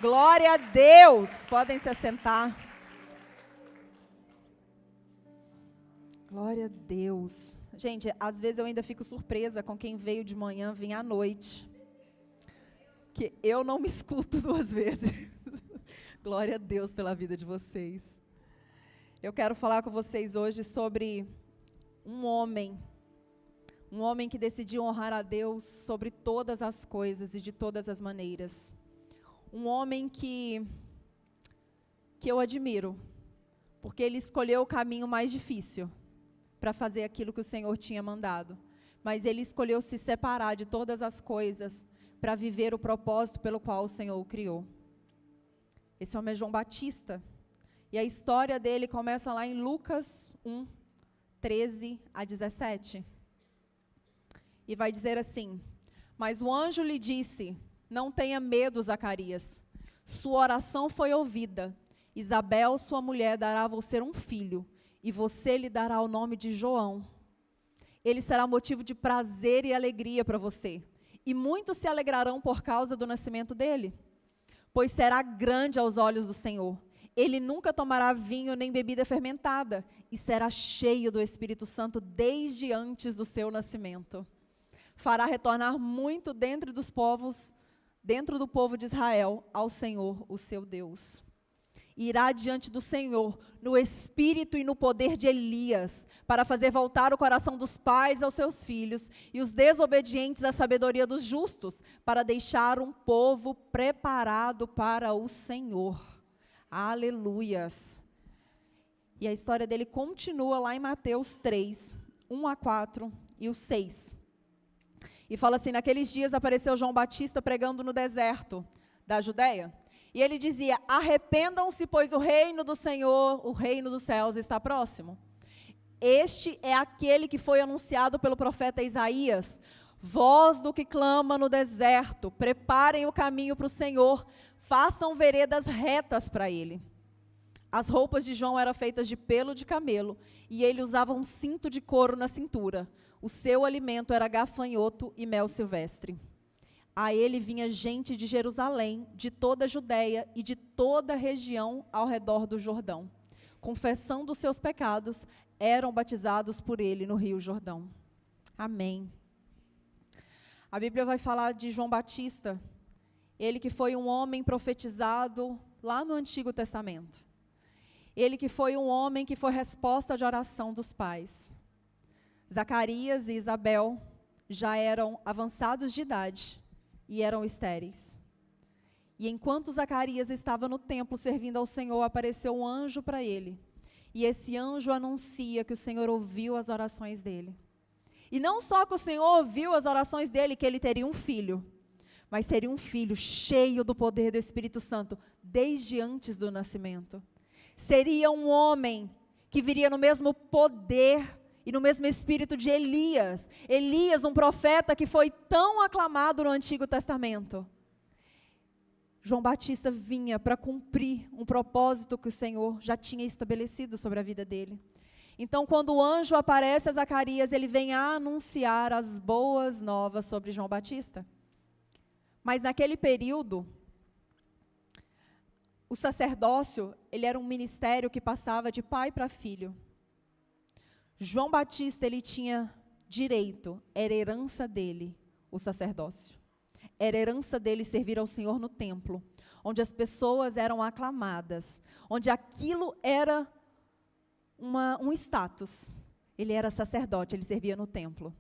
Glória a Deus! Podem se assentar. Glória a Deus. Gente, às vezes eu ainda fico surpresa com quem veio de manhã, vem à noite. Que eu não me escuto duas vezes. Glória a Deus pela vida de vocês. Eu quero falar com vocês hoje sobre um homem que decidiu honrar a Deus sobre todas as coisas e de todas as maneiras. Um homem que eu admiro, porque ele escolheu o caminho mais difícil para fazer aquilo que o Senhor tinha mandado. Mas ele escolheu se separar de todas as coisas para viver o propósito pelo qual o Senhor o criou. Esse homem é João Batista. E a história dele começa lá em Lucas 1, 13 a 17. E vai dizer assim: mas o anjo lhe disse: não tenha medo, Zacarias. Sua oração foi ouvida. Isabel, sua mulher, dará a você um filho, e você lhe dará o nome de João. Ele será motivo de prazer e alegria para você, e muitos se alegrarão por causa do nascimento dele, pois será grande aos olhos do Senhor. Ele nunca tomará vinho nem bebida fermentada, e será cheio do Espírito Santo desde antes do seu nascimento. Fará retornar muito dentro do povo de Israel, ao Senhor, o seu Deus. Irá diante do Senhor, no espírito e no poder de Elias, para fazer voltar o coração dos pais aos seus filhos, e os desobedientes à sabedoria dos justos, para deixar um povo preparado para o Senhor. Aleluias. E a história dele continua lá em Mateus 3, 1 a 4 e o 6. E fala assim: naqueles dias apareceu João Batista pregando no deserto da Judeia. E ele dizia: arrependam-se, pois o reino do Senhor, o reino dos céus está próximo. Este é aquele que foi anunciado pelo profeta Isaías. Voz do que clama no deserto, preparem o caminho para o Senhor, façam veredas retas para ele. As roupas de João eram feitas de pelo de camelo, e ele usava um cinto de couro na cintura. O seu alimento era gafanhoto e mel silvestre. A ele vinha gente de Jerusalém, de toda a Judéia e de toda a região ao redor do Jordão. Confessando os seus pecados, eram batizados por ele no Rio Jordão. Amém. A Bíblia vai falar de João Batista, ele que foi um homem profetizado lá no Antigo Testamento. Ele que foi um homem que foi resposta de oração dos pais. Zacarias e Isabel já eram avançados de idade e eram estéreis. E enquanto Zacarias estava no templo servindo ao Senhor, apareceu um anjo para ele. E esse anjo anuncia que o Senhor ouviu as orações dele. E não só que o Senhor ouviu as orações dele, que ele teria um filho, mas teria um filho cheio do poder do Espírito Santo desde antes do nascimento. Seria um homem que viria no mesmo poder e no mesmo espírito de Elias. Elias, um profeta que foi tão aclamado no Antigo Testamento. João Batista vinha para cumprir um propósito que o Senhor já tinha estabelecido sobre a vida dele. Então, quando o anjo aparece a Zacarias, ele vem a anunciar as boas novas sobre João Batista. Mas naquele período, o sacerdócio, ele era um ministério que passava de pai para filho. João Batista, ele tinha direito, era herança dele, o sacerdócio. Era herança dele servir ao Senhor no templo, onde as pessoas eram aclamadas, onde aquilo era um status. Ele era sacerdote, ele servia no templo.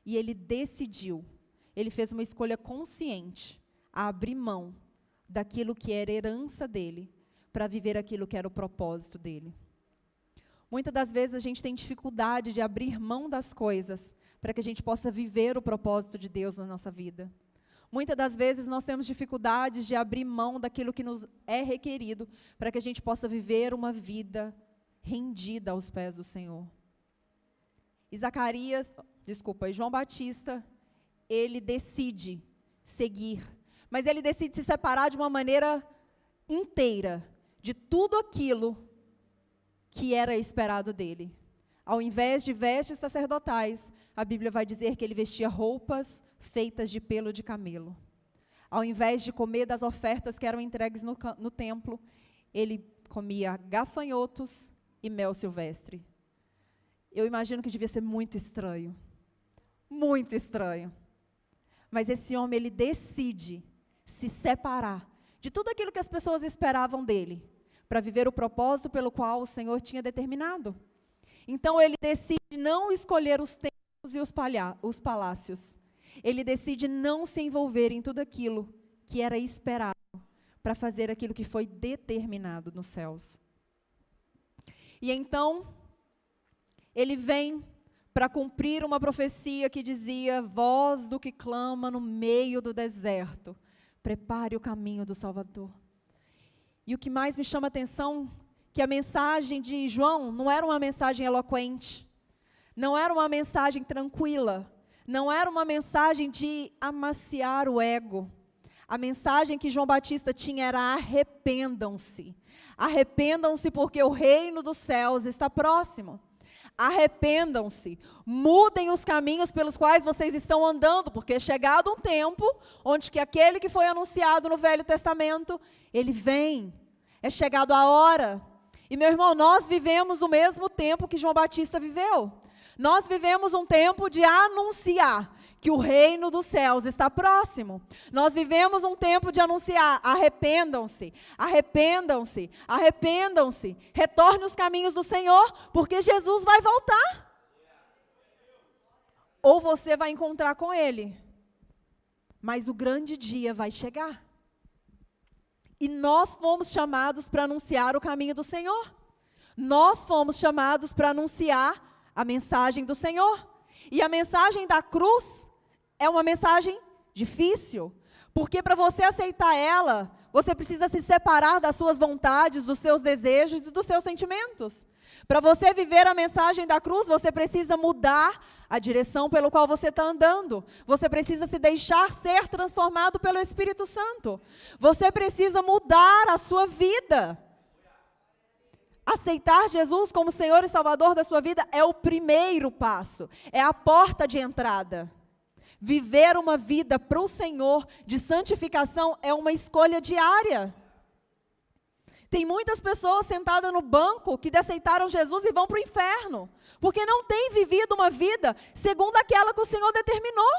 E ele decidiu, ele fez uma escolha consciente, a abrir mão daquilo que era herança dele, para viver aquilo que era o propósito dele. Muitas das vezes a gente tem dificuldade de abrir mão das coisas, para que a gente possa viver o propósito de Deus na nossa vida. Muitas das vezes nós temos dificuldades de abrir mão daquilo que nos é requerido, para que a gente possa viver uma vida rendida aos pés do Senhor. E João Batista, ele decide seguir, mas ele decide se separar de uma maneira inteira, de tudo aquilo que era esperado dele. Ao invés de vestes sacerdotais, a Bíblia vai dizer que ele vestia roupas feitas de pelo de camelo. Ao invés de comer das ofertas que eram entregues no templo, ele comia gafanhotos e mel silvestre. Eu imagino que devia ser muito estranho. Muito estranho. Mas esse homem, ele decide se separar de tudo aquilo que as pessoas esperavam dele, para viver o propósito pelo qual o Senhor tinha determinado. Então ele decide não escolher os templos e os palácios. Ele decide não se envolver em tudo aquilo que era esperado para fazer aquilo que foi determinado nos céus. E então, ele vem para cumprir uma profecia que dizia: voz do que clama no meio do deserto, prepare o caminho do Salvador. E o que mais me chama a atenção, que a mensagem de João não era uma mensagem eloquente, não era uma mensagem tranquila, não era uma mensagem de amaciar o ego. A mensagem que João Batista tinha era: arrependam-se. Arrependam-se porque o reino dos céus está próximo. Arrependam-se, mudem os caminhos pelos quais vocês estão andando, porque é chegado um tempo onde que aquele que foi anunciado no Velho Testamento, ele vem, é chegado a hora. E meu irmão, nós vivemos o mesmo tempo que João Batista viveu. Nós vivemos um tempo de anunciar que o reino dos céus está próximo. Nós vivemos um tempo de anunciar: arrependam-se, arrependam-se, arrependam-se, retorne os caminhos do Senhor, porque Jesus vai voltar. Ou você vai encontrar com Ele, mas o grande dia vai chegar. E nós fomos chamados para anunciar o caminho do Senhor. Nós fomos chamados para anunciar a mensagem do Senhor. E a mensagem da cruz é uma mensagem difícil, porque para você aceitar ela, você precisa se separar das suas vontades, dos seus desejos e dos seus sentimentos. Para você viver a mensagem da cruz, você precisa mudar a direção pelo qual você está andando. Você precisa se deixar ser transformado pelo Espírito Santo. Você precisa mudar a sua vida. Aceitar Jesus como Senhor e Salvador da sua vida é o primeiro passo, é a porta de entrada. Viver uma vida para o Senhor de santificação é uma escolha diária. Tem muitas pessoas sentadas no banco que aceitaram Jesus e vão para o inferno, porque não têm vivido uma vida segundo aquela que o Senhor determinou.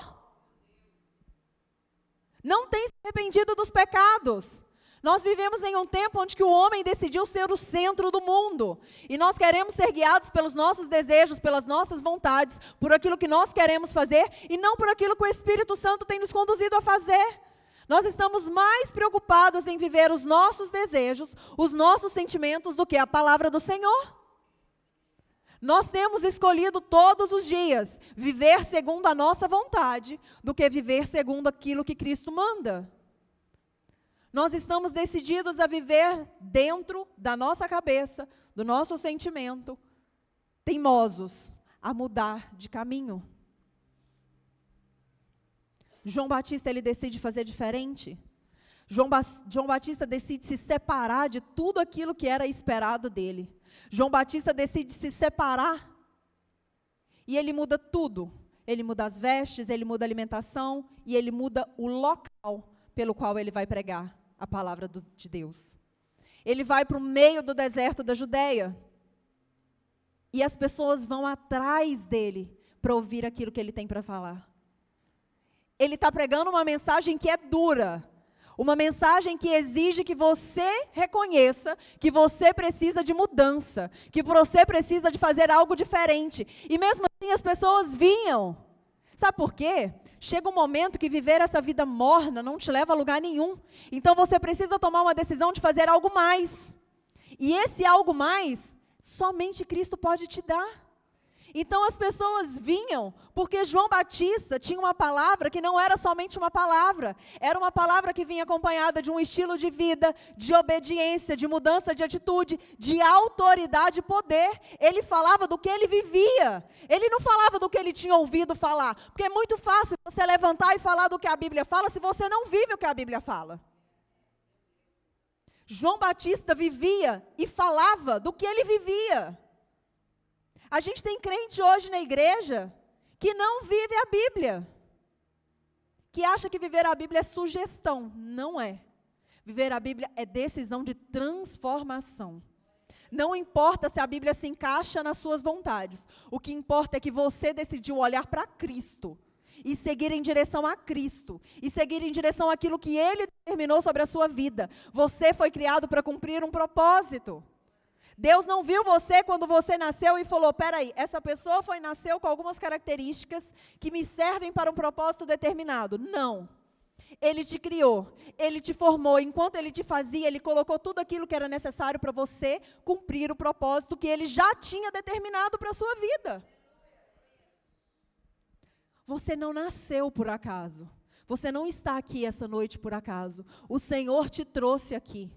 Não têm se arrependido dos pecados. Nós vivemos em um tempo onde que o homem decidiu ser o centro do mundo. E nós queremos ser guiados pelos nossos desejos, pelas nossas vontades, por aquilo que nós queremos fazer, e não por aquilo que o Espírito Santo tem nos conduzido a fazer. Nós estamos mais preocupados em viver os nossos desejos, os nossos sentimentos, do que a palavra do Senhor. Nós temos escolhido todos os dias viver segundo a nossa vontade, do que viver segundo aquilo que Cristo manda. Nós estamos decididos a viver dentro da nossa cabeça, do nosso sentimento, teimosos a mudar de caminho. João Batista, ele decide fazer diferente. João Batista decide se separar de tudo aquilo que era esperado dele. João Batista decide se separar e ele muda tudo. Ele muda as vestes, ele muda a alimentação e ele muda o local pelo qual ele vai pregar a palavra de Deus. Ele vai para o meio do deserto da Judeia. E as pessoas vão atrás dele para ouvir aquilo que ele tem para falar. Ele está pregando uma mensagem que é dura. Uma mensagem que exige que você reconheça que você precisa de mudança. Que você precisa de fazer algo diferente. E mesmo assim as pessoas vinham. Sabe por quê? Chega um momento que viver essa vida morna não te leva a lugar nenhum. Então você precisa tomar uma decisão de fazer algo mais. E esse algo mais, somente Cristo pode te dar. Então as pessoas vinham, porque João Batista tinha uma palavra que não era somente uma palavra. Era uma palavra que vinha acompanhada de um estilo de vida, de obediência, de mudança de atitude, de autoridade e poder. Ele falava do que ele vivia. Ele não falava do que ele tinha ouvido falar. Porque é muito fácil você levantar e falar do que a Bíblia fala se você não vive o que a Bíblia fala. João Batista vivia e falava do que ele vivia. A gente tem crente hoje na igreja que não vive a Bíblia, que acha que viver a Bíblia é sugestão. Não é. Viver a Bíblia é decisão de transformação. Não importa se a Bíblia se encaixa nas suas vontades. O que importa é que você decidiu olhar para Cristo e seguir em direção a Cristo, e seguir em direção àquilo que Ele determinou sobre a sua vida. Você foi criado para cumprir um propósito. Deus não viu você quando você nasceu e falou, peraí, essa pessoa nasceu com algumas características que me servem para um propósito determinado. Não. Ele te criou, Ele te formou, enquanto Ele te fazia, Ele colocou tudo aquilo que era necessário para você cumprir o propósito que Ele já tinha determinado para a sua vida. Você não nasceu por acaso. Você não está aqui essa noite por acaso. O Senhor te trouxe aqui.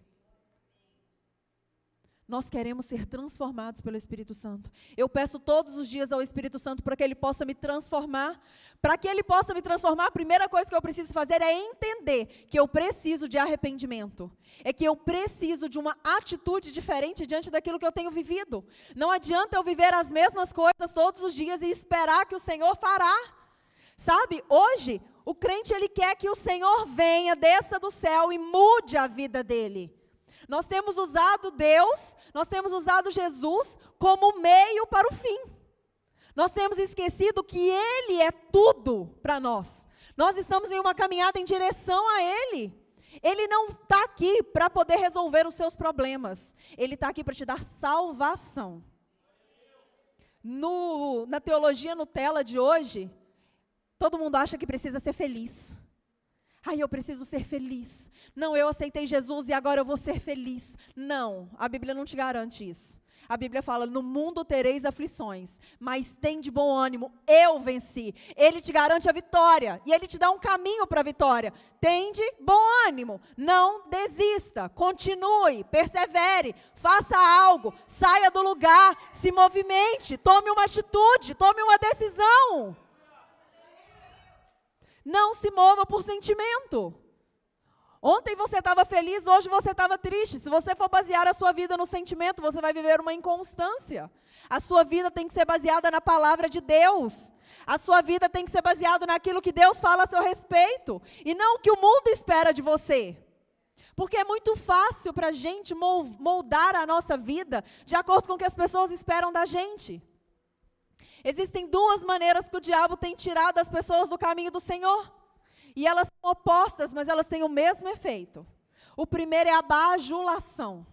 Nós queremos ser transformados pelo Espírito Santo. Eu peço todos os dias ao Espírito Santo para que Ele possa me transformar. Para que Ele possa me transformar, a primeira coisa que eu preciso fazer é entender que eu preciso de arrependimento. É que eu preciso de uma atitude diferente diante daquilo que eu tenho vivido. Não adianta eu viver as mesmas coisas todos os dias e esperar que o Senhor fará. Sabe, hoje, o crente ele quer que o Senhor venha, desça do céu e mude a vida dele. Nós temos usado Deus, nós temos usado Jesus como meio para o fim. Nós temos esquecido que Ele é tudo para nós. Nós estamos em uma caminhada em direção a Ele. Ele não está aqui para poder resolver os seus problemas. Ele está aqui para te dar salvação. Na teologia Nutella de hoje, todo mundo acha que precisa ser feliz. Ai, eu preciso ser feliz. Não, eu aceitei Jesus e agora eu vou ser feliz. Não, a Bíblia não te garante isso. A Bíblia fala, no mundo tereis aflições, mas tem de bom ânimo, eu venci. Ele te garante a vitória, e Ele te dá um caminho para a vitória. Tem de bom ânimo, não desista, continue, persevere, faça algo, saia do lugar, se movimente, tome uma atitude, tome uma decisão. Não se mova por sentimento. Ontem você estava feliz, hoje você estava triste. Se você for basear a sua vida no sentimento, você vai viver uma inconstância. A sua vida tem que ser baseada na palavra de Deus. A sua vida tem que ser baseada naquilo que Deus fala a seu respeito. E não o que o mundo espera de você. Porque é muito fácil para a gente moldar a nossa vida de acordo com o que as pessoas esperam da gente. Existem duas maneiras que o diabo tem tirado as pessoas do caminho do Senhor. E elas são opostas, mas elas têm o mesmo efeito. O primeiro é a bajulação.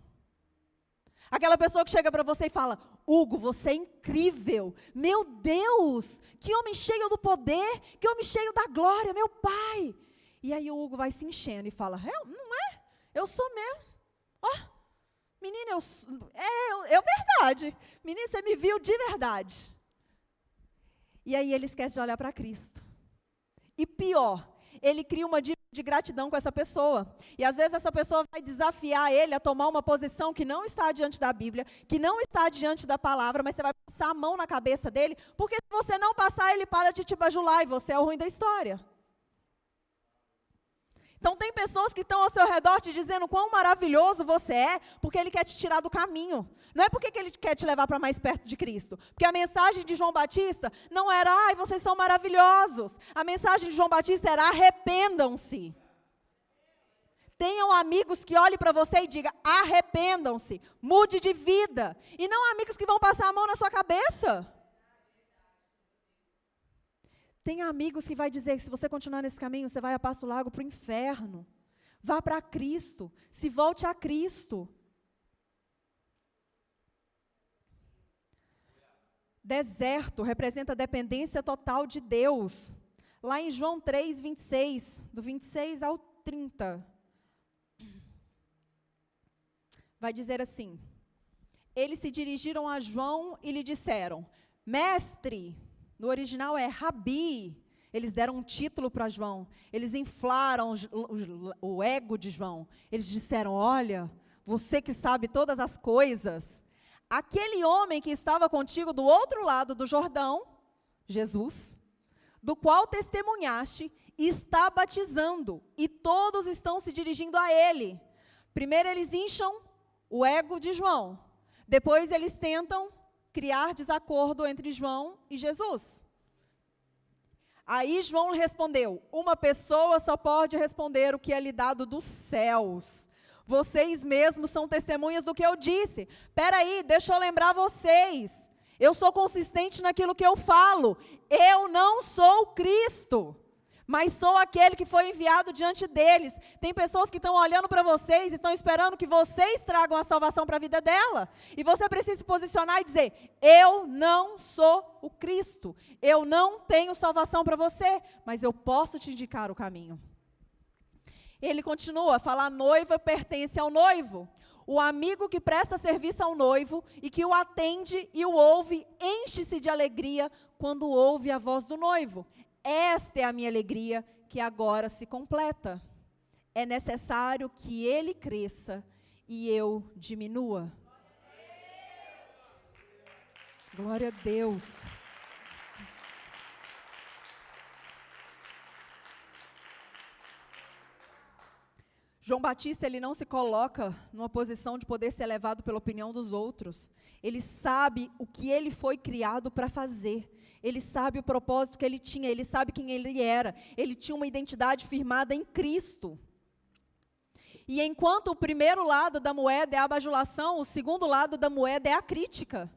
Aquela pessoa que chega para você e fala, Hugo, você é incrível. Meu Deus, que homem cheio do poder, que homem cheio da glória, meu pai. E aí o Hugo vai se enchendo e fala, não é? Eu sou mesmo. Ó, menina, é verdade. Menina, você me viu de verdade. E aí ele esquece de olhar para Cristo. E pior, ele cria uma dívida de gratidão com essa pessoa. E às vezes essa pessoa vai desafiar ele a tomar uma posição que não está diante da Bíblia, que não está diante da palavra, mas você vai passar a mão na cabeça dele, porque se você não passar, ele para de te bajular e você é o ruim da história. Então tem pessoas que estão ao seu redor te dizendo quão maravilhoso você é, porque ele quer te tirar do caminho. Não é porque ele quer te levar para mais perto de Cristo. Porque a mensagem de João Batista não era, ai, vocês são maravilhosos. A mensagem de João Batista era, arrependam-se. Tenham amigos que olhem para você e digam, arrependam-se, mude de vida. E não amigos que vão passar a mão na sua cabeça. Tem amigos que vai dizer que se você continuar nesse caminho, você vai a passo largo para o inferno. Vá para Cristo, se volte a Cristo. Deserto representa dependência total de Deus. Lá em João 3, 26, do 26 ao 30, vai dizer assim, eles se dirigiram a João e lhe disseram, mestre, no original é Rabi, eles deram um título para João, eles inflaram o ego de João, eles disseram, olha, você que sabe todas as coisas, aquele homem que estava contigo do outro lado do Jordão, Jesus, do qual testemunhaste, está batizando, e todos estão se dirigindo a ele. Primeiro eles incham o ego de João, depois eles tentam criar desacordo entre João e Jesus. Aí João lhe respondeu: uma pessoa só pode responder o que é lhe dado dos céus. Vocês mesmos são testemunhas do que eu disse. Espera aí, deixa eu lembrar vocês. Eu sou consistente naquilo que eu falo. Eu não sou o Cristo, mas sou aquele que foi enviado diante deles. Tem pessoas que estão olhando para vocês e estão esperando que vocês tragam a salvação para a vida dela. E você precisa se posicionar e dizer: eu não sou o Cristo. Eu não tenho salvação para você, mas eu posso te indicar o caminho. Ele continua a falar: a noiva pertence ao noivo. O amigo que presta serviço ao noivo e que o atende e o ouve, enche-se de alegria quando ouve a voz do noivo. Esta é a minha alegria que agora se completa. É necessário que ele cresça e eu diminua. Glória a Deus. João Batista, ele não se coloca numa posição de poder ser levado pela opinião dos outros. Ele sabe o que ele foi criado para fazer. Ele sabe o propósito que ele tinha, ele sabe quem ele era. Ele tinha uma identidade firmada em Cristo. E enquanto o primeiro lado da moeda é a bajulação, o segundo lado da moeda é a crítica.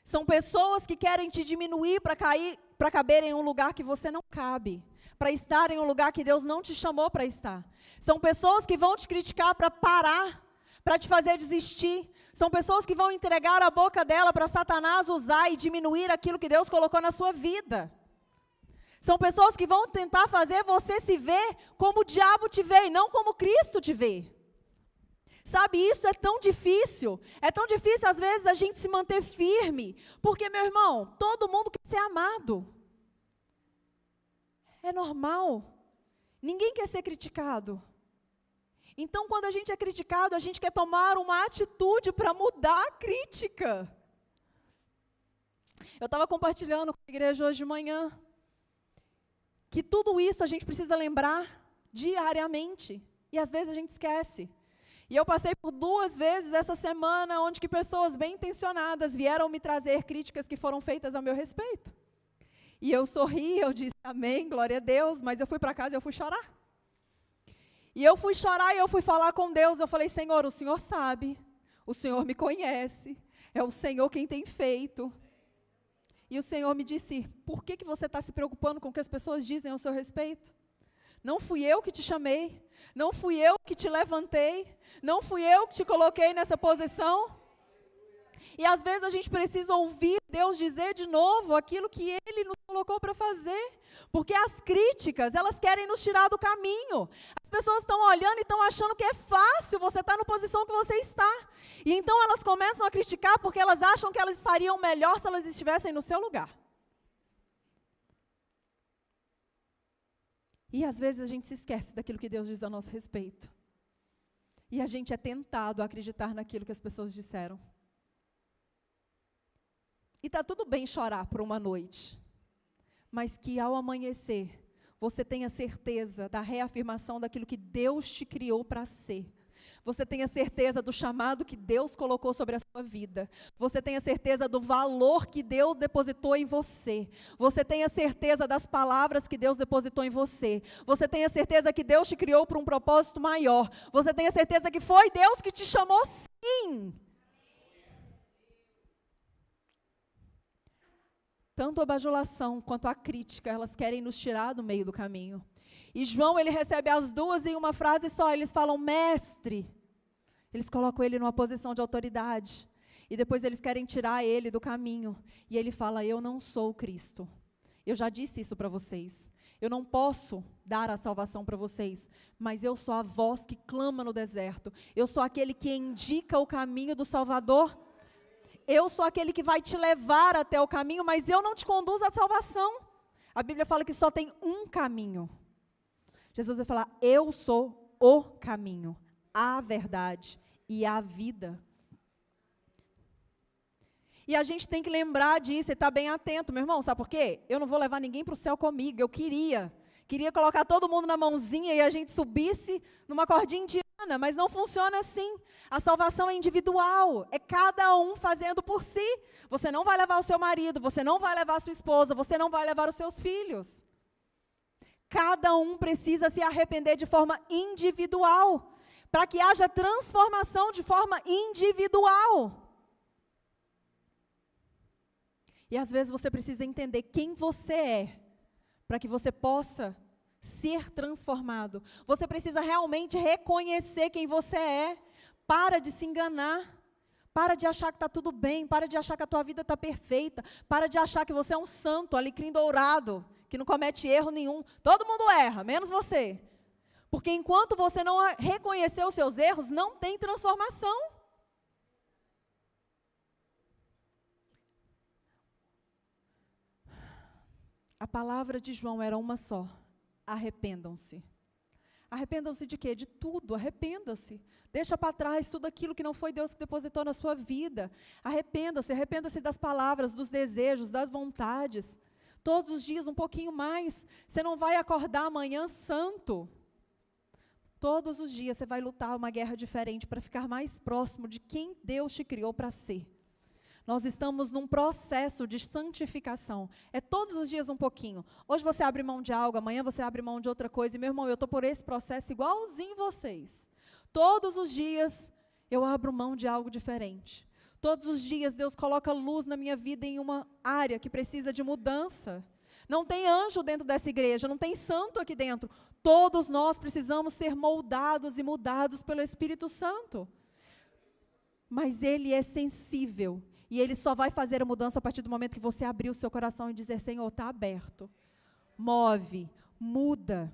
São pessoas que querem te diminuir para caber em um lugar que você não cabe, para estar em um lugar que Deus não te chamou para estar. São pessoas que vão te criticar para parar, para te fazer desistir. São pessoas que vão entregar a boca dela para Satanás usar e diminuir aquilo que Deus colocou na sua vida. São pessoas que vão tentar fazer você se ver como o diabo te vê e não como Cristo te vê. Sabe, isso é tão difícil. É tão difícil às vezes a gente se manter firme. Porque, meu irmão, todo mundo quer ser amado. É normal. Ninguém quer ser criticado. Então, quando a gente é criticado, a gente quer tomar uma atitude para mudar a crítica. Eu estava compartilhando com a igreja hoje de manhã que tudo isso a gente precisa lembrar diariamente. E às vezes a gente esquece. E eu passei por 2 vezes essa semana onde que pessoas bem intencionadas vieram me trazer críticas que foram feitas a meu respeito. E eu sorri, eu disse amém, glória a Deus, mas eu fui para casa e eu fui chorar. E eu fui chorar e eu fui falar com Deus, eu falei: Senhor, o Senhor sabe, o Senhor me conhece, é o Senhor quem tem feito. E o Senhor me disse: por que você está se preocupando com o que as pessoas dizem ao seu respeito? Não fui eu que te chamei, não fui eu que te levantei, não fui eu que te coloquei nessa posição. E às vezes a gente precisa ouvir Deus dizer de novo aquilo que Ele nos colocou para fazer. Porque as críticas, elas querem nos tirar do caminho. As pessoas estão olhando e estão achando que é fácil você estar na posição que você está. E então elas começam a criticar porque elas acham que elas fariam melhor se elas estivessem no seu lugar. E às vezes a gente se esquece daquilo que Deus diz a nosso respeito. E a gente é tentado a acreditar naquilo que as pessoas disseram. E está tudo bem chorar por uma noite, mas que ao amanhecer, você tenha certeza da reafirmação daquilo que Deus te criou para ser. Você tenha certeza do chamado que Deus colocou sobre a sua vida. Você tenha certeza do valor que Deus depositou em você. Você tenha certeza das palavras que Deus depositou em você. Você tenha certeza que Deus te criou para um propósito maior. Você tenha certeza que foi Deus que te chamou, sim. Tanto a bajulação quanto a crítica, elas querem nos tirar do meio do caminho. E João, ele recebe as duas em uma frase só. Eles falam, mestre. Eles colocam ele numa posição de autoridade. E depois eles querem tirar ele do caminho. E ele fala, eu não sou o Cristo. Eu já disse isso para vocês. Eu não posso dar a salvação para vocês. Mas eu sou a voz que clama no deserto. Eu sou aquele que indica o caminho do Salvador. Eu sou aquele que vai te levar até o caminho, mas eu não te conduzo à salvação. A Bíblia fala que só tem um caminho. Jesus vai falar, eu sou o caminho, a verdade e a vida. E a gente tem que lembrar disso e estar bem atento, meu irmão, sabe por quê? Eu não vou levar ninguém para o céu comigo, eu queria colocar todo mundo na mãozinha e a gente subisse numa cordinha indiana. Mas não funciona assim. A salvação é individual, é cada um fazendo por si. Você não vai levar o seu marido, você não vai levar a sua esposa, você não vai levar os seus filhos. Cada um precisa se arrepender de forma individual, para que haja transformação de forma individual. E às vezes você precisa entender quem você é, para que você possa ser transformado. Você precisa realmente reconhecer quem você é. Para de se enganar. Para de achar que está tudo bem. Para de achar que a tua vida está perfeita. Para de achar que você é um santo, alecrim dourado, que não comete erro nenhum. Todo mundo erra, menos você. Porque enquanto você não reconhecer os seus erros, não tem transformação. A palavra de João era uma só. Arrependam-se. Arrependam-se de quê? De tudo, arrependa-se. Deixa para trás tudo aquilo que não foi Deus que depositou na sua vida. Arrependa-se das palavras, dos desejos, das vontades. Todos os dias um pouquinho mais. Você não vai acordar amanhã santo. Todos os dias você vai lutar uma guerra diferente para ficar mais próximo de quem Deus te criou para ser. Nós estamos num processo de santificação. É todos os dias um pouquinho. Hoje você abre mão de algo, amanhã você abre mão de outra coisa. E meu irmão, eu estou por esse processo igualzinho vocês. Todos os dias eu abro mão de algo diferente. Todos os dias Deus coloca luz na minha vida em uma área que precisa de mudança. Não tem anjo dentro dessa igreja, não tem santo aqui dentro. Todos nós precisamos ser moldados e mudados pelo Espírito Santo. Mas Ele é sensível. E Ele só vai fazer a mudança a partir do momento que você abrir o seu coração e dizer, Senhor, está aberto. Move, muda.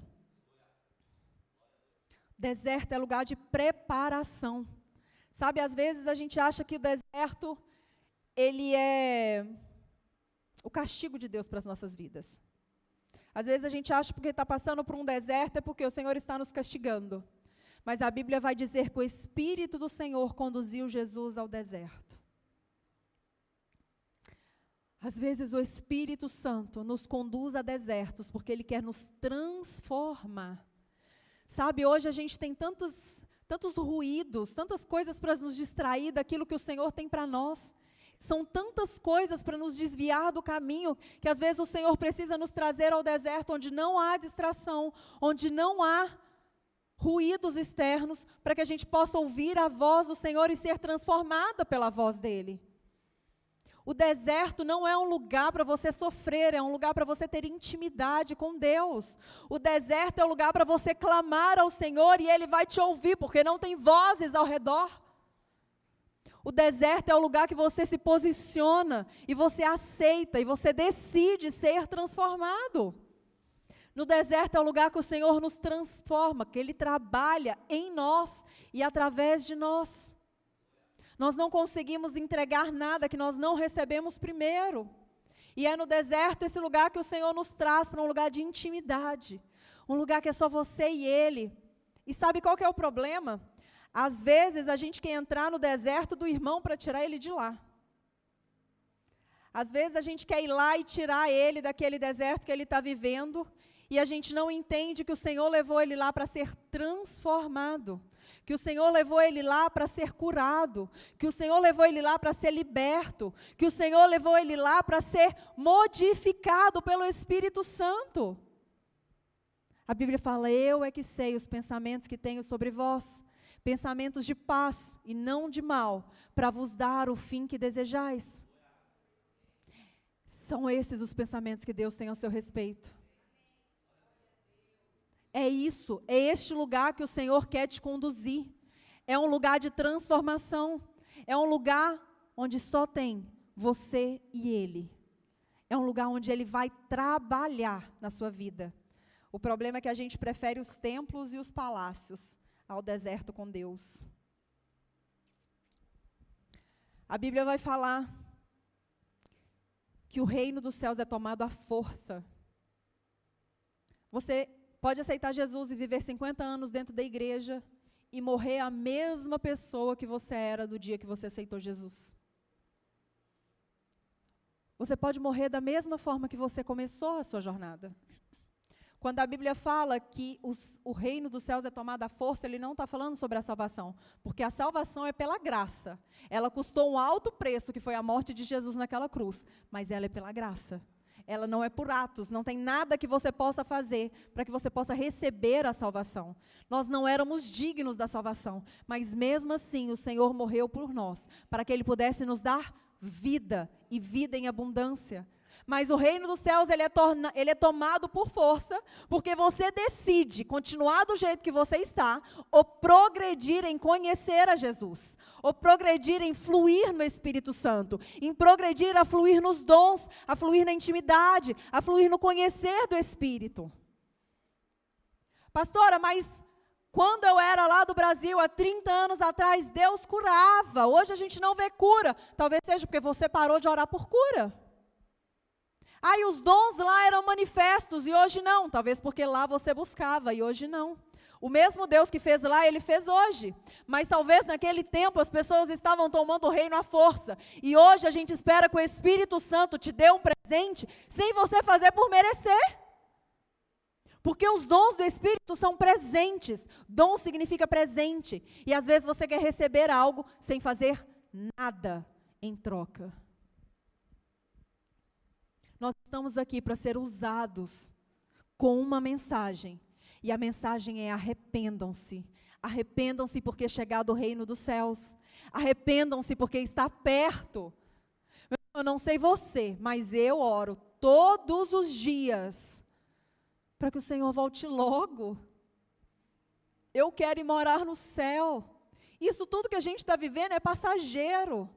Deserto é lugar de preparação. Sabe, às vezes a gente acha que o deserto, ele é o castigo de Deus para as nossas vidas. Às vezes a gente acha que porque está passando por um deserto é porque o Senhor está nos castigando. Mas a Bíblia vai dizer que o Espírito do Senhor conduziu Jesus ao deserto. Às vezes o Espírito Santo nos conduz a desertos, porque Ele quer nos transformar. Sabe, hoje a gente tem tantos ruídos, tantas coisas para nos distrair daquilo que o Senhor tem para nós. São tantas coisas para nos desviar do caminho, que às vezes o Senhor precisa nos trazer ao deserto, onde não há distração, onde não há ruídos externos, para que a gente possa ouvir a voz do Senhor e ser transformada pela voz dEle. O deserto não é um lugar para você sofrer, é um lugar para você ter intimidade com Deus. O deserto é um lugar para você clamar ao Senhor e Ele vai te ouvir, porque não tem vozes ao redor. O deserto é o lugar que você se posiciona e você aceita e você decide ser transformado. No deserto é o lugar que o Senhor nos transforma, que Ele trabalha em nós e através de nós. Nós não conseguimos entregar nada que nós não recebemos primeiro. E é no deserto esse lugar que o Senhor nos traz para um lugar de intimidade. Um lugar que é só você e Ele. E sabe qual que é o problema? Às vezes a gente quer entrar no deserto do irmão para tirar ele de lá. Às vezes a gente quer ir lá e tirar ele daquele deserto que ele está vivendo. E a gente não entende que o Senhor levou ele lá para ser transformado. Que o Senhor levou ele lá para ser curado, que o Senhor levou ele lá para ser liberto, que o Senhor levou ele lá para ser modificado pelo Espírito Santo. A Bíblia fala, eu é que sei os pensamentos que tenho sobre vós, pensamentos de paz e não de mal, para vos dar o fim que desejais. São esses os pensamentos que Deus tem ao seu respeito. É isso, é este lugar que o Senhor quer te conduzir. É um lugar de transformação. É um lugar onde só tem você e Ele. É um lugar onde Ele vai trabalhar na sua vida. O problema é que a gente prefere os templos e os palácios ao deserto com Deus. A Bíblia vai falar que o reino dos céus é tomado à força. Você pode aceitar Jesus e viver 50 anos dentro da igreja e morrer a mesma pessoa que você era do dia que você aceitou Jesus. Você pode morrer da mesma forma que você começou a sua jornada. Quando a Bíblia fala que o reino dos céus é tomado à força, ele não está falando sobre a salvação, porque a salvação é pela graça. Ela custou um alto preço, que foi a morte de Jesus naquela cruz, mas ela é pela graça. Ela não é por atos, não tem nada que você possa fazer para que você possa receber a salvação. Nós não éramos dignos da salvação, mas mesmo assim o Senhor morreu por nós, para que Ele pudesse nos dar vida, e vida em abundância. Mas o reino dos céus, ele é tomado por força, porque você decide continuar do jeito que você está, ou progredir em conhecer a Jesus, ou progredir em fluir no Espírito Santo, em progredir a fluir nos dons, a fluir na intimidade, a fluir no conhecer do Espírito. Pastora, mas quando eu era lá do Brasil, há 30 anos atrás, Deus curava. Hoje a gente não vê cura. Talvez seja porque você parou de orar por cura. E os dons lá eram manifestos e hoje não. Talvez porque lá você buscava e hoje não. O mesmo Deus que fez lá, Ele fez hoje. Mas talvez naquele tempo as pessoas estavam tomando o reino à força. E hoje a gente espera que o Espírito Santo te dê um presente sem você fazer por merecer. Porque os dons do Espírito são presentes. Dom significa presente. E às vezes você quer receber algo sem fazer nada em troca. Nós estamos aqui para ser usados com uma mensagem. E a mensagem é: arrependam-se. Arrependam-se porque é chegado o reino dos céus. Arrependam-se porque está perto. Eu não sei você, mas eu oro todos os dias para que o Senhor volte logo. Eu quero ir morar no céu. Isso tudo que a gente está vivendo é passageiro.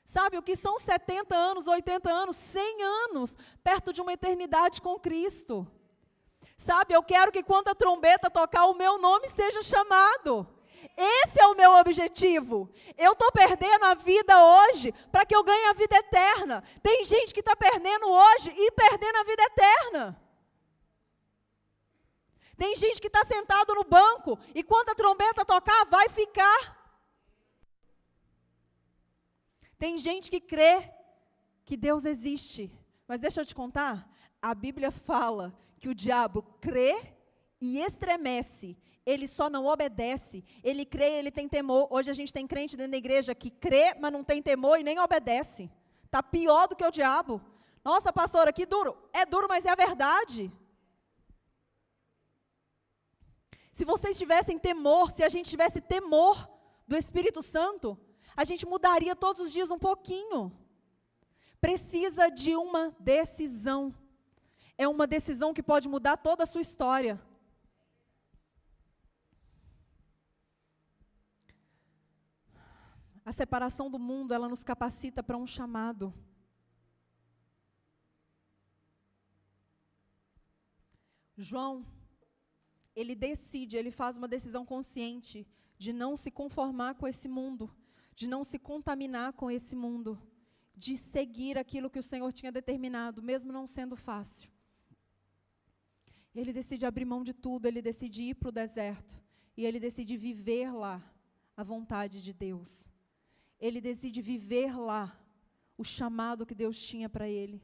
Sabe, o que são 70 anos, 80 anos, 100 anos, perto de uma eternidade com Cristo. Sabe, eu quero que quando a trombeta tocar, o meu nome seja chamado. Esse é o meu objetivo. Eu estou perdendo a vida hoje para que eu ganhe a vida eterna. Tem gente que está perdendo hoje e perdendo a vida eterna. Tem gente que está sentado no banco e quando a trombeta tocar, vai ficar. Tem gente que crê que Deus existe. Mas deixa eu te contar, a Bíblia fala que o diabo crê e estremece. Ele só não obedece. Ele crê, ele tem temor. Hoje a gente tem crente dentro da igreja que crê, mas não tem temor e nem obedece. Está pior do que o diabo. Nossa, pastora, que duro. É duro, mas é a verdade. Se vocês tivessem temor, se a gente tivesse temor do Espírito Santo, a gente mudaria todos os dias um pouquinho. Precisa de uma decisão. É uma decisão que pode mudar toda a sua história. A separação do mundo, ela nos capacita para um chamado. João, ele faz uma decisão consciente de não se conformar com esse mundo, de não se contaminar com esse mundo, de seguir aquilo que o Senhor tinha determinado, mesmo não sendo fácil. Ele decide abrir mão de tudo, ele decide ir para o deserto, e ele decide viver lá a vontade de Deus. Ele decide viver lá o chamado que Deus tinha para ele.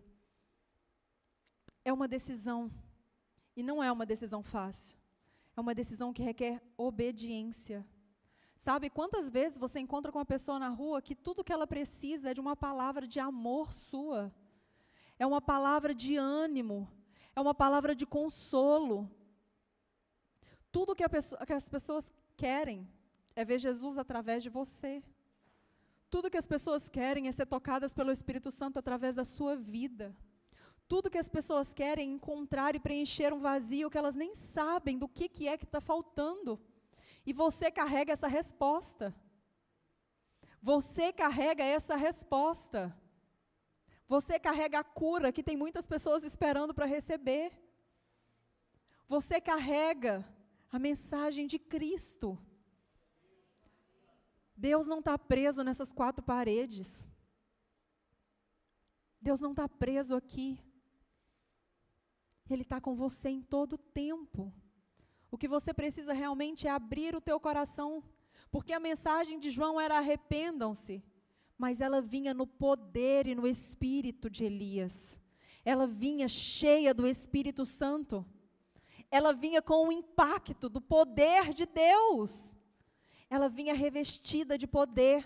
É uma decisão, e não é uma decisão fácil. É uma decisão que requer obediência. Sabe, quantas vezes você encontra com uma pessoa na rua que tudo que ela precisa é de uma palavra de amor sua. É uma palavra de ânimo. É uma palavra de consolo. Tudo que as pessoas querem é ver Jesus através de você. Tudo que as pessoas querem é ser tocadas pelo Espírito Santo através da sua vida. Tudo que as pessoas querem é encontrar e preencher um vazio que elas nem sabem do que é que está faltando. E você carrega essa resposta. Você carrega essa resposta. Você carrega a cura que tem muitas pessoas esperando para receber. Você carrega a mensagem de Cristo. Deus não está preso nessas 4 paredes. Deus não está preso aqui. Ele está com você em todo o tempo. O que você precisa realmente é abrir o teu coração, porque a mensagem de João era: arrependam-se, mas ela vinha no poder e no espírito de Elias. Ela vinha cheia do Espírito Santo. ela vinha com o impacto do poder de Deus. Ela vinha revestida de poder.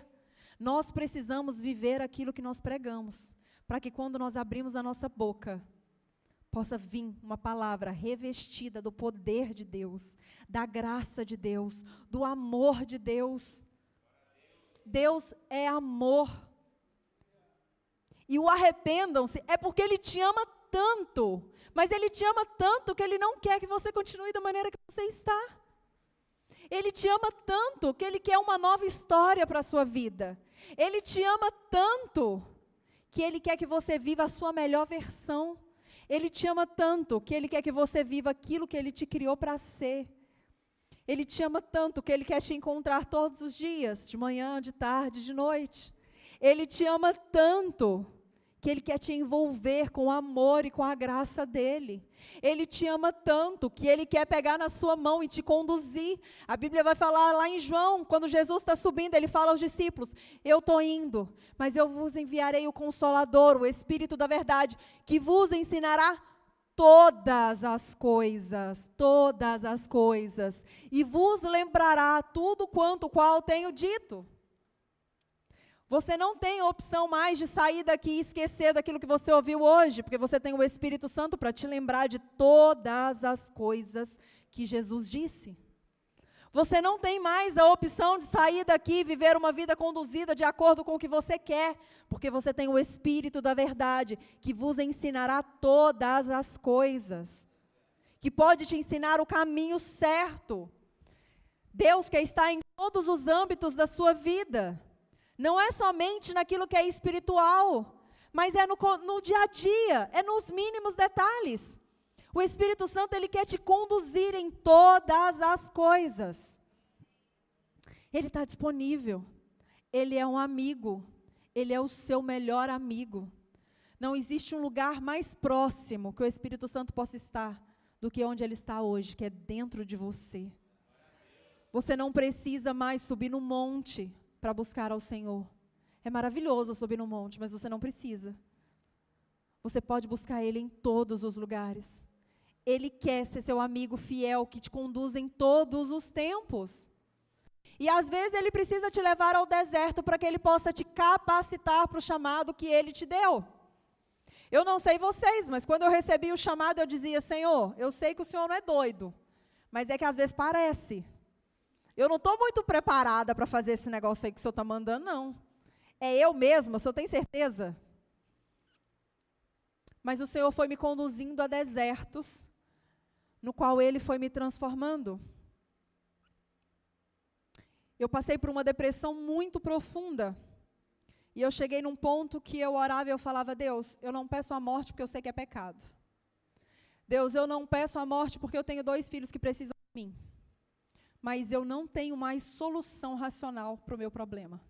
Nós precisamos viver aquilo que nós pregamos, para que quando nós abrimos a nossa boca, possa vir uma palavra revestida do poder de Deus, da graça de Deus, do amor de Deus. Deus é amor. E o arrependam-se é porque Ele te ama tanto, mas Ele te ama tanto que Ele não quer que você continue da maneira que você está. Ele te ama tanto que Ele quer uma nova história para a sua vida. Ele te ama tanto que Ele quer que você viva a sua melhor versão. Ele te ama tanto que Ele quer que você viva aquilo que Ele te criou para ser. Ele te ama tanto que Ele quer te encontrar todos os dias, de manhã, de tarde, de noite. Ele te ama tanto que Ele quer te envolver com o amor e com a graça dEle. Ele te ama tanto que Ele quer pegar na sua mão e te conduzir. A Bíblia vai falar lá em João, quando Jesus está subindo, Ele fala aos discípulos, eu estou indo, mas eu vos enviarei o Consolador, o Espírito da verdade, que vos ensinará todas as coisas, e vos lembrará tudo quanto qual tenho dito. Você não tem opção mais de sair daqui e esquecer daquilo que você ouviu hoje, porque você tem o Espírito Santo para te lembrar de todas as coisas que Jesus disse. Você não tem mais a opção de sair daqui e viver uma vida conduzida de acordo com o que você quer, porque você tem o Espírito da verdade, que vos ensinará todas as coisas, que pode te ensinar o caminho certo. Deus quer estar em todos os âmbitos da sua vida. Não é somente naquilo que é espiritual, mas é no dia a dia, é nos mínimos detalhes. O Espírito Santo, Ele quer te conduzir em todas as coisas. Ele está disponível. Ele é um amigo. Ele é o seu melhor amigo. Não existe um lugar mais próximo que o Espírito Santo possa estar do que onde Ele está hoje, que é dentro de você. Você não precisa mais subir no monte para buscar ao Senhor. É maravilhoso subir no monte, mas você não precisa. Você pode buscar Ele em todos os lugares. Ele quer ser seu amigo fiel, que te conduz em todos os tempos. E às vezes Ele precisa te levar ao deserto para que Ele possa te capacitar para o chamado que Ele te deu. Eu não sei vocês, mas quando eu recebi o chamado, eu dizia, Senhor, eu sei que o Senhor não é doido, mas é que às vezes parece. Eu não estou muito preparada para fazer esse negócio aí que o Senhor está mandando, não. É eu mesma, o Senhor tem certeza? Mas o Senhor foi me conduzindo a desertos, no qual Ele foi me transformando. Eu passei por uma depressão muito profunda. E eu cheguei num ponto que eu orava e eu falava, Deus, eu não peço a morte porque eu sei que é pecado. Deus, eu não peço a morte porque eu tenho 2 filhos que precisam de mim. Mas eu não tenho mais solução racional para o meu problema.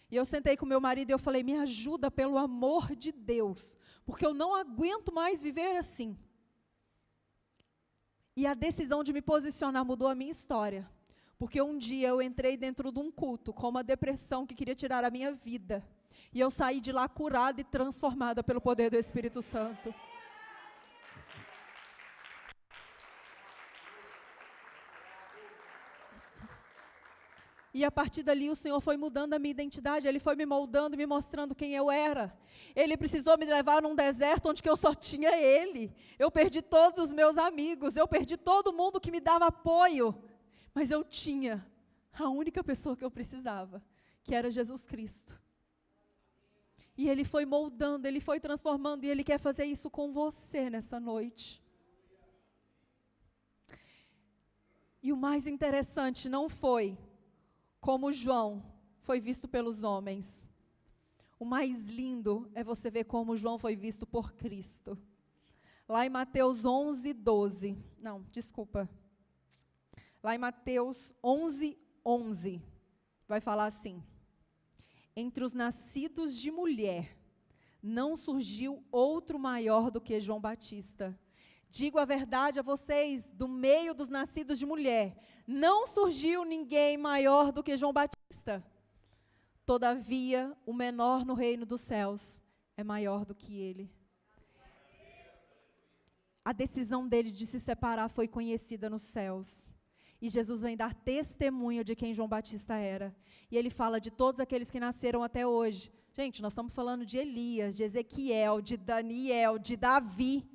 E eu sentei com meu marido e eu falei, me ajuda pelo amor de Deus, porque eu não aguento mais viver assim. E a decisão de me posicionar mudou a minha história, porque um dia eu entrei dentro de um culto com uma depressão que queria tirar a minha vida, e eu saí de lá curada e transformada pelo poder do Espírito Santo. E a partir dali o Senhor foi mudando a minha identidade, Ele foi me moldando, me mostrando quem eu era. Ele precisou me levar num deserto onde que eu só tinha Ele. Eu perdi todos os meus amigos, eu perdi todo mundo que me dava apoio. Mas eu tinha a única pessoa que eu precisava, que era Jesus Cristo. E Ele foi moldando, Ele foi transformando, e Ele quer fazer isso com você nessa noite. E o mais interessante não foi como João foi visto pelos homens. O mais lindo é você ver como João foi visto por Cristo. Lá em Mateus 11:12. Não, desculpa. Lá em Mateus 11:11. Vai falar assim. Entre os nascidos de mulher, não surgiu outro maior do que João Batista. Digo a verdade a vocês, do meio dos nascidos de mulher, não surgiu ninguém maior do que João Batista. Todavia, o menor no reino dos céus é maior do que ele. a decisão dele de se separar foi conhecida nos céus. E Jesus vem dar testemunho de quem João Batista era. E ele fala de todos aqueles que nasceram até hoje. Gente, nós estamos falando de Elias, de Ezequiel, de Daniel, de Davi.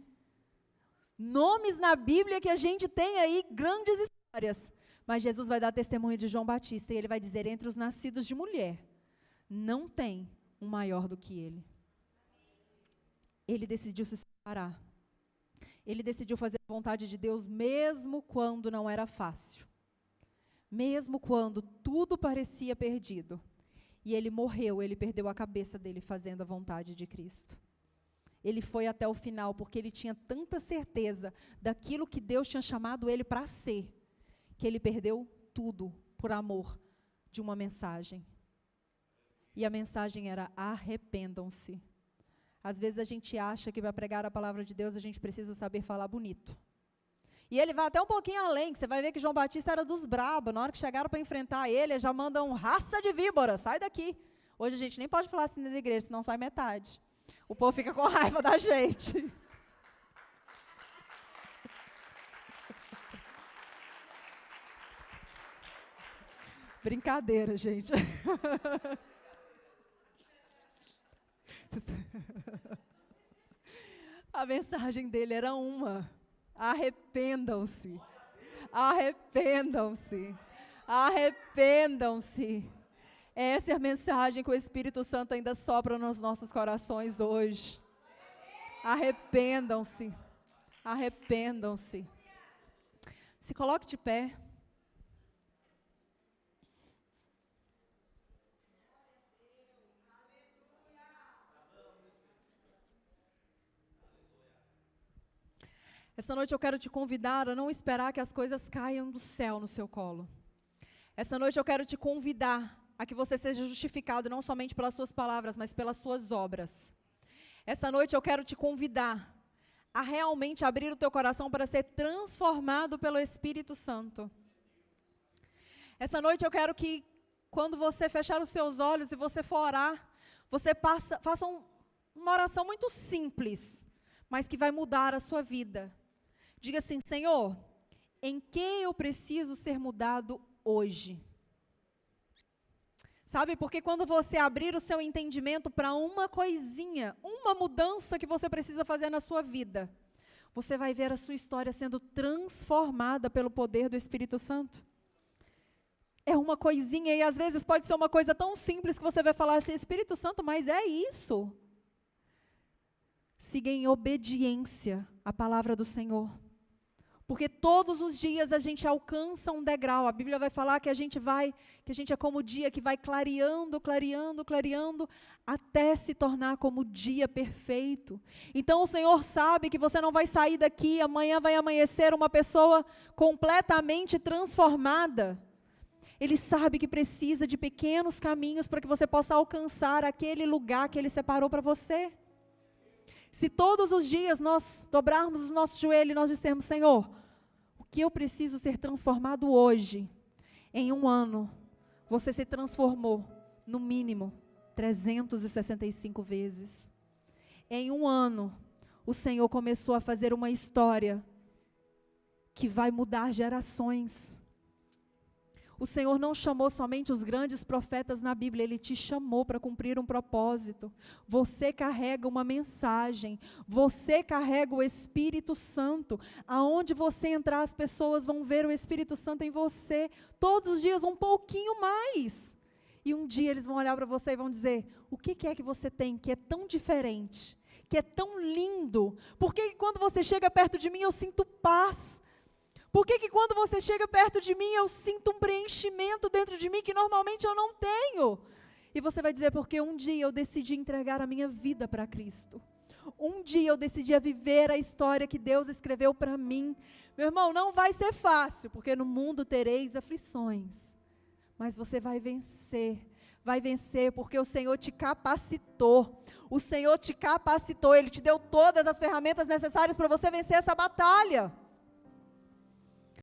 Nomes na Bíblia que a gente tem aí, grandes histórias. Mas Jesus vai dar testemunho de João Batista e ele vai dizer, entre os nascidos de mulher, não tem um maior do que ele. Ele decidiu se separar. Ele decidiu fazer a vontade de Deus mesmo quando não era fácil. Mesmo quando tudo parecia perdido. E ele morreu, ele perdeu a cabeça dele fazendo a vontade de Cristo. Ele foi até o final porque ele tinha tanta certeza daquilo que Deus tinha chamado ele para ser, que ele perdeu tudo por amor de uma mensagem. E a mensagem era: arrependam-se. Às vezes a gente acha que para pregar a palavra de Deus a gente precisa saber falar bonito. E ele vai até um pouquinho além, que você vai ver que João Batista era dos brabos. Na hora que chegaram para enfrentar ele já mandam raça de víbora, sai daqui. Hoje a gente nem pode falar assim na igreja, senão sai metade. O povo fica com raiva da gente. Brincadeira, gente. A mensagem dele era uma: arrependam-se, arrependam-se, arrependam-se. Essa é a mensagem que o Espírito Santo ainda sopra nos nossos corações hoje. Arrependam-se, arrependam-se. Se coloque de pé. Essa noite eu quero te convidar a não esperar que as coisas caiam do céu no seu colo. Essa noite eu quero te convidar a que você seja justificado não somente pelas suas palavras, mas pelas suas obras. Essa noite eu quero te convidar a realmente abrir o teu coração para ser transformado pelo Espírito Santo. Essa noite eu quero que, quando você fechar os seus olhos e você for orar, você faça uma oração muito simples, mas que vai mudar a sua vida. Diga assim: Senhor, em que eu preciso ser mudado hoje? Sabe, porque quando você abrir o seu entendimento para uma coisinha, uma mudança que você precisa fazer na sua vida, você vai ver a sua história sendo transformada pelo poder do Espírito Santo. É uma coisinha, e às vezes pode ser uma coisa tão simples que você vai falar assim: Espírito Santo, mas é isso. Siga em obediência à palavra do Senhor. Porque todos os dias a gente alcança um degrau. A Bíblia vai falar que a gente é como o dia que vai clareando, clareando, clareando, até se tornar como o dia perfeito. Então o Senhor sabe que você não vai sair daqui, amanhã vai amanhecer uma pessoa completamente transformada. Ele sabe que precisa de pequenos caminhos para que você possa alcançar aquele lugar que Ele separou para você. Se todos os dias nós dobrarmos os nossos joelhos e nós dissermos: Senhor, o que eu preciso ser transformado hoje? Em um ano, você se transformou, no mínimo, 365 vezes. Em um ano, o Senhor começou a fazer uma história que vai mudar gerações. O Senhor não chamou somente os grandes profetas na Bíblia, Ele te chamou para cumprir um propósito. Você carrega uma mensagem, você carrega o Espírito Santo. Aonde você entrar, as pessoas vão ver o Espírito Santo em você, todos os dias um pouquinho mais. E um dia eles vão olhar para você e vão dizer: o que é que você tem que é tão diferente, que é tão lindo? Por que quando você chega perto de mim eu sinto paz? Por que quando você chega perto de mim, eu sinto um preenchimento dentro de mim que normalmente eu não tenho? E você vai dizer: porque um dia eu decidi entregar a minha vida para Cristo. Um dia eu decidi viver a história que Deus escreveu para mim. Meu irmão, não vai ser fácil, porque no mundo tereis aflições. Mas você vai vencer. Vai vencer porque o Senhor te capacitou. O Senhor te capacitou, Ele te deu todas as ferramentas necessárias para você vencer essa batalha.